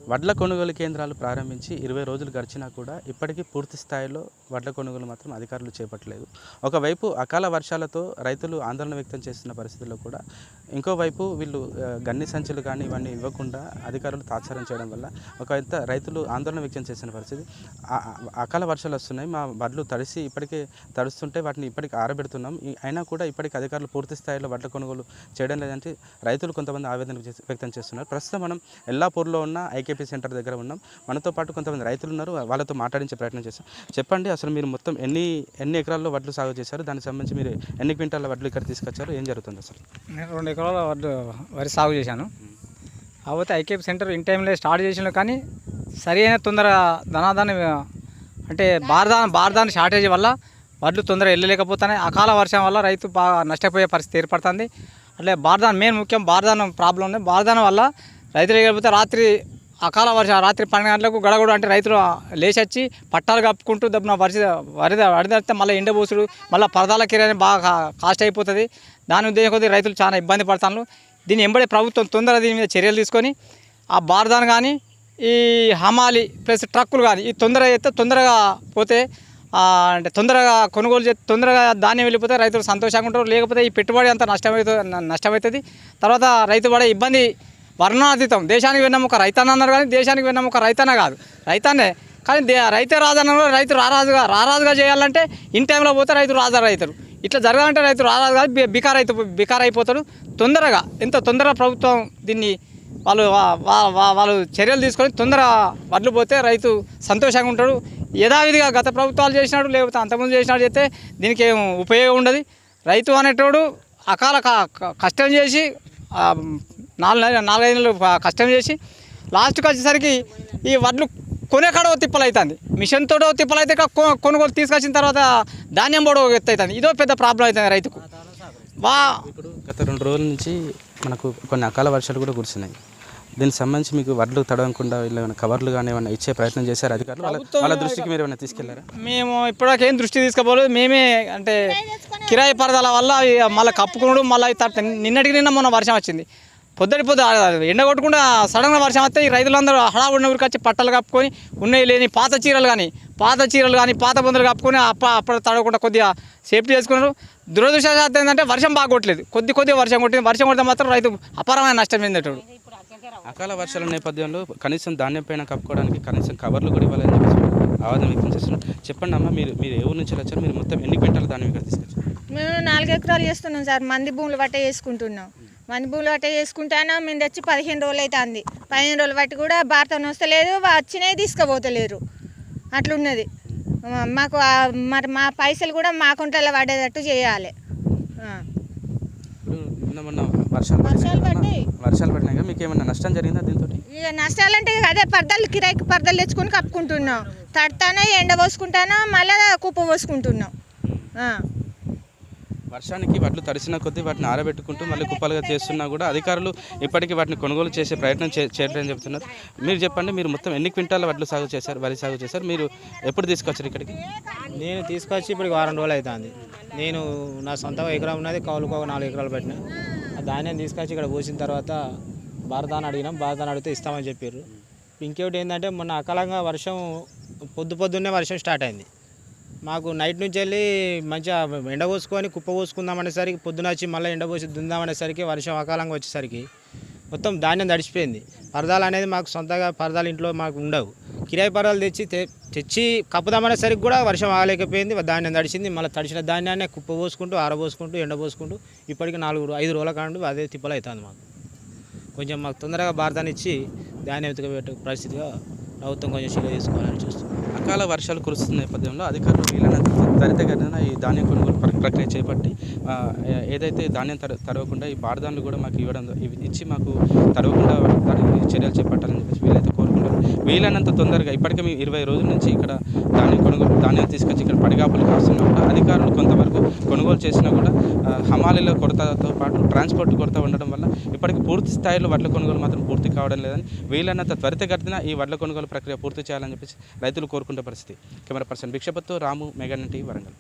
వడ్ల కొనుగోలు కేంద్రాలు ప్రారంభించి 20 రోజులు గడిచినా కూడా ఇప్పటికీ పూర్తి స్థాయిలో వడ్ల కొనుగోలు మాత్రం అధికారులు చేపట్టలేదు. ఒకవైపు అకాల వర్షాలతో రైతులు ఆందోళన వ్యక్తం చేస్తున్న పరిస్థితుల్లో కూడా ఇంకోవైపు వీళ్ళు గన్ని సంచులు కానీ ఇవన్నీ ఇవ్వకుండా అధికారులు తాత్సారం చేయడం వల్ల ఒకవైపు రైతులు ఆందోళన వ్యక్తం చేసిన పరిస్థితి. అకాల వర్షాలు వస్తున్నాయి, మా వడ్లు తడిసి ఇప్పటికే తడుస్తుంటే వాటిని ఇప్పటికి ఆరబెడుతున్నాం, అయినా కూడా ఇప్పటికి అధికారులు పూర్తి స్థాయిలో వడ్ల కొనుగోలు చేయడం లేదంటే రైతులు కొంతమంది ఆవేదన వ్యక్తం చేస్తున్నారు. ప్రస్తుతం మనం ఎల్లాపూర్లో ఉన్న ఐకేపీ సెంటర్ దగ్గర ఉన్నాం. మనతో పాటు కొంతమంది రైతులు ఉన్నారు, వాళ్ళతో మాట్లాడించే ప్రయత్నం చేస్తాం. చెప్పండి, అసలు మీరు మొత్తం ఎన్ని ఎకరాల్లో వడ్లు సాగు చేశారు, దానికి సంబంధించి మీరు ఎన్ని క్వింటాల వడ్లు ఇక్కడ తీసుకొచ్చారు, ఏం జరుగుతుంది అసలు? నేను 2 ఎకరాల వరి సాగు చేశాను. కాకపోతే ఐకేపీ సెంటర్ ఇన్ టైంలో స్టార్ట్ చేసినా కానీ సరి అయిన తొందర ధనాదాన్ని అంటే బారదాని షార్టేజ్ వల్ల వడ్లు తొందరగా వెళ్ళలేకపోతున్నాయి. అకాల వర్షం వల్ల రైతు బాగా నష్టపోయే పరిస్థితి ఏర్పడుతుంది. అట్లే బారదాన్ మెయిన్ ముఖ్యం, బారదానం ప్రాబ్లం ఉంది. బారదానం వల్ల రైతులు లేకపోతే రాత్రి అకాల వర్షం రాత్రి 12 గంటలకు గడగడు అంటే రైతులు లేచొచ్చి పట్టాలు కప్పుకుంటూ దబ్బున వడితే మళ్ళీ ఎండబోసుడు మళ్ళీ పరదాల కిరాయి బాగా కాస్ట్ అయిపోతుంది. దాని ఉద్దేశం కొద్దీ రైతులు చాలా ఇబ్బంది పడతాను. దీన్ని ఎంబడే ప్రభుత్వం తొందరగా దీని మీద చర్యలు తీసుకొని ఆ బారదాన్ కానీ ఈ హమాలి ప్లస్ ట్రక్కులు కానీ ఈ తొందరగా పోతే అంటే తొందరగా కొనుగోలు చేసి తొందరగా ధాన్యం వెళ్ళిపోతే రైతులు సంతోషంగా ఉంటారు. లేకపోతే ఈ పెట్టుబడి అంతా నష్టమవుతుంది. తర్వాత రైతు పడే ఇబ్బంది వర్ణాతీతం. దేశానికి వెన్నముక రైతన్న అన్నారు కానీ దేశానికి వెన్నముక రైతన్న కాదు, రైతన్నే. కానీ రైతే రాజన్న రైతు రారాజుగా చేయాలంటే ఇన్ టైంలో పోతే రైతు రాజా రైతులు. ఇట్లా జరగాలంటే రైతు రారాజు కాదు, బికార్ అయిపోతాడు. తొందరగా ఎంత తొందరగా ప్రభుత్వం దీన్ని వాళ్ళు చర్యలు తీసుకొని తొందరగా వడ్లు పోతే రైతు సంతోషంగా ఉంటాడు. యథావిధిగా గత ప్రభుత్వాలు చేసినాడు లేకపోతే అంతకుముందు చేసినాడు చేస్తే దీనికి ఏం ఉపయోగం ఉండదు. రైతు అనేటోడు అకాల కష్టం చేసి 4-5 నెలలు కష్టం చేసి లాస్ట్కి వచ్చేసరికి ఈ వడ్లు కొనేకాడో తిప్పలు అవుతుంది, మిషన్ తోడో తిప్పలు అయితే కొనుగోలు తీసుకొచ్చిన తర్వాత ధాన్యం పోడో ఎత్తు అవుతుంది. ఇదో పెద్ద ప్రాబ్లం అవుతుంది రైతుకు. ఇప్పుడు గత 2 రోజుల నుంచి మనకు కొన్ని అకాల వర్షాలు కూడా కురిసినాయి. దీనికి సంబంధించి మీకు వడ్లు తడవకుండా ఏమైనా కవర్లు కానీ ఏమైనా ఇచ్చే ప్రయత్నం చేశారు అధికారులు? వాళ్ళ దృష్టికి మీరు ఏమైనా తీసుకెళ్లారా? మేము ఇప్పటిదాకా ఏం దృష్టి తీసుకోలేదు. మేమే అంటే కిరాయి పరదాల వల్ల మళ్ళీ కప్పుకున్నాడు. మళ్ళీ నిన్నటికి నిన్న మొన్న వర్షం వచ్చింది. పొద్దు ఎండ కొట్టకుండా సడన్గా వర్షం వస్తే ఈ రైతులందరూ హడావుడిన ఊరికి వచ్చి పట్టలు కప్పుకొని ఉన్నాయి లేని పాత చీరలు కానీ పాత బొందలు కప్పుకొని అప్పుడు తడవకుండా కొద్దిగా సేఫ్టీ చేసుకున్నారు. దురదృష్టవశాత్తు ఏంటంటే వర్షం బాగా కొట్టలేదు, కొద్దిగా వర్షం కొట్టింది. వర్షం కొడితే మాత్రం రైతు అపారమైన నష్టం చెందేటోడు. అకాల వర్షాల నేపథ్యంలో కనీసం ధాన్యం పైన కప్పుకోవడానికి కనీసం కవర్లు కూడా ఇవ్వాలని చెప్పేసి ఆవేదన వ్యక్తం చేస్తున్నారు. చెప్పండి అమ్మ, మీరు ఏ ఊరు నుంచి వచ్చారు? మీరు మొత్తం ఎన్ని క్వింటాల ధాన్యం ఇక్కడ తీసుకొచ్చారు? మేము 4 ఎకరాలు చేస్తున్నాం సార్. మంది భూములు బట్టే చేసుకుంటున్నాం. మంది భూములు బట్టే చేసుకుంటాను. మేము తెచ్చి 15 రోజులు అవుతుంది. 15 రోజులు బట్టి కూడా భారతం వస్తలేదు, వచ్చినాయి తీసుకుపోతలేరు. అట్లున్నది. మాకు మరి మా పైసలు కూడా మా అకౌంట్లో పడేటట్టు చేయాలి. వర్షాలు పడినాయి, మీకు ఏమన్నా నష్టం జరిగిందా దీంతో? ఇక నష్టాలంటే అదే కిరాయికి పరదలు తెచ్చుకొని కప్పుకుంటున్నాం. తడతానే ఎండ పోసుకుంటాను, మళ్ళీ కుప్ప పోసుకుంటున్నాం. వర్షానికి వడ్లు తడిసిన కొద్దీ వాటిని ఆరబెట్టుకుంటూ మళ్ళీ కుప్పలుగా చేస్తున్నా కూడా అధికారులు ఇప్పటికీ వాటిని కొనుగోలు చేసే ప్రయత్నం చేయట్లేదని చెప్తున్నారు. మీరు చెప్పండి, మీరు మొత్తం ఎన్ని క్వింటాల వడ్లు వరి సాగు చేశారు? మీరు ఎప్పుడు తీసుకొచ్చారు ఇక్కడికి? నేను తీసుకొచ్చి ఇప్పుడు 1 వారం రోజులు అవుతుంది. నేను నా సొంత ఎకరం ఉన్నది, కౌలుకు 4 ఎకరాలు పెట్టిన. ఆ ధాన్యం తీసుకొచ్చి ఇక్కడ పోసిన తర్వాత బారదాన్ని అడిగినాం. బారదాన్ని అడిగితే ఇస్తామని చెప్పారు. ఇంకోటి ఏంటంటే మొన్న అకాలంగా వర్షం పొద్దున్నే వర్షం స్టార్ట్ అయింది. మాకు నైట్ నుంచి వెళ్ళి మంచిగా ఎండ పోసుకొని కుప్ప పోసుకుందామనేసరికి పొద్దున వచ్చి మళ్ళీ ఎండ పోసి దుందామనేసరికి వర్షం అకాలంగా వచ్చేసరికి మొత్తం ధాన్యం తడిచిపోయింది. పరదాలు అనేది మాకు సొంతగా పరదాలు ఇంట్లో మాకు ఉండవు. కిరాయి పరదాలు తెచ్చి కప్పుదామనేసరికి కూడా వర్షం ఆగలేకపోయింది. ధాన్యం తడిచింది. మళ్ళీ తడిచిన ధాన్యాన్ని కుప్ప పోసుకుంటూ ఆరబోసుకుంటూ ఎండ పోసుకుంటూ ఇప్పటికి 4-5 రోజుల కాండు అదే తిప్పలు అవుతుంది. కొంచెం మాకు తొందరగా భారతాన్ని ఇచ్చి ధాన్యం ఎత్తుకుపెట్టే పరిస్థితిగా ప్రభుత్వం కొంచెం చర్య తీసుకోవాలని చూస్తుంది. అకాల వర్షాలు కురుస్తున్న నేపథ్యంలో అధికారులు వీలైనంత త్వరితగతిన ఈ ధాన్యం కొనుగోలు ప్రక్రియ చేపట్టి ఏదైతే ధాన్యం తరవకుండా ఈ బారదాన్లు కూడా మాకు ఇచ్చి మాకు తరవకుండా దానికి చర్యలు చేపట్టాలని చెప్పేసి వీలైతే కోరుకుంటారు. వీలైనంత తొందరగా ఇప్పటికే మేము 20 రోజుల నుంచి ఇక్కడ ధాన్యం తీసుకొచ్చి ఇక్కడ పడిగాపులు కాస్తున్నా కూడా అధికారులు కొంతవరకు కొనుగోలు చేసినా కూడా హమాలీల కొరతతో పాటు ట్రాన్స్పోర్ట్ కొరత ఉండడం వల్ల ఇప్పటికి పూర్తి స్థాయిలో వడ్ల కొనుగోలు మాత్రం పూర్తి కావడం లేదని, వీలైనంత త్వరితగతిన ఈ వడ్ల కొనుగోలు ప్రక్రియ పూర్తి చేయాలని చెప్పేసి రైతులు కోరుకునే పరిస్థితి. కెమెరా పర్సన్ భిక్షపత్తో రాము, మెగా టీవీ, వరంగల్.